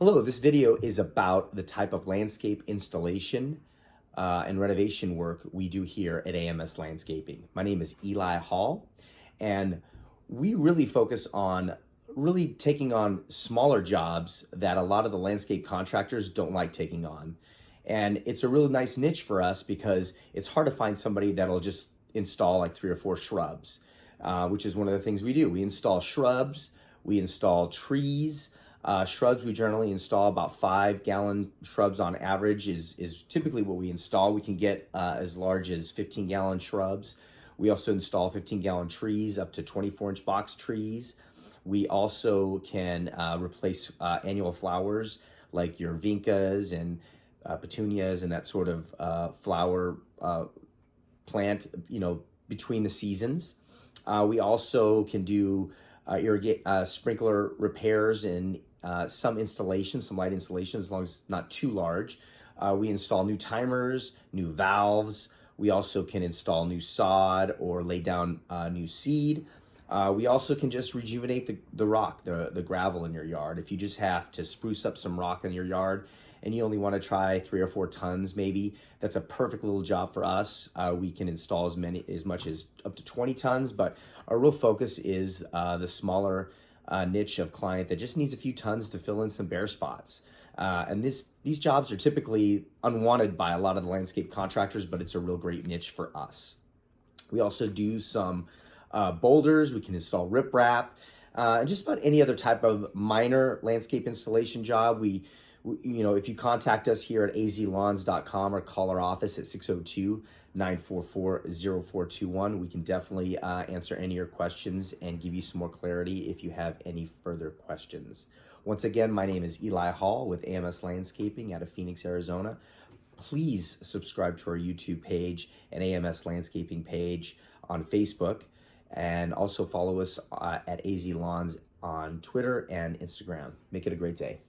Hello, this video is about the type of landscape installation and renovation work we do here at AMS Landscaping. My name is Eli Hall, and we really focus on taking on smaller jobs that a lot of the landscape contractors don't like taking on. And it's a really nice niche for us because it's hard to find somebody that'll just install like 3 or 4 shrubs, which is one of the things we do. We install shrubs, we install trees. Shrubs, we generally install about 5-gallon shrubs on average is typically what we install. We can get as large as 15-gallon shrubs. We also install 15-gallon trees up to 24-inch box trees. We also can replace annual flowers like your vincas and petunias and that sort of flower plant, between the seasons. We also can do sprinkler repairs and some installations, some light installations, as long as it's not too large. We install new timers, new valves. We also can install new sod or lay down new seed. We also can just rejuvenate the rock, the gravel in your yard. If you just have to spruce up some rock in your yard and you only want to try 3 or 4 tons maybe, that's a perfect little job for us. We can install as much as up to 20 tons, but our real focus is the smaller niche of client that just needs a few tons to fill in some bare spots. And these jobs are typically unwanted by a lot of the landscape contractors, but it's a real great niche for us. We also do some boulders. We can install riprap, and just about any other type of minor landscape installation job. If you contact us here at azlawns.com or call our office at 602-944-0421, we can definitely answer any of your questions and give you some more clarity if you have any further questions. Once again, my name is Eli Hall with AMS Landscaping out of Phoenix, Arizona. Please subscribe to our YouTube page and AMS Landscaping page on Facebook, and also follow us at AZ Lawns on Twitter and Instagram. Make it a great day.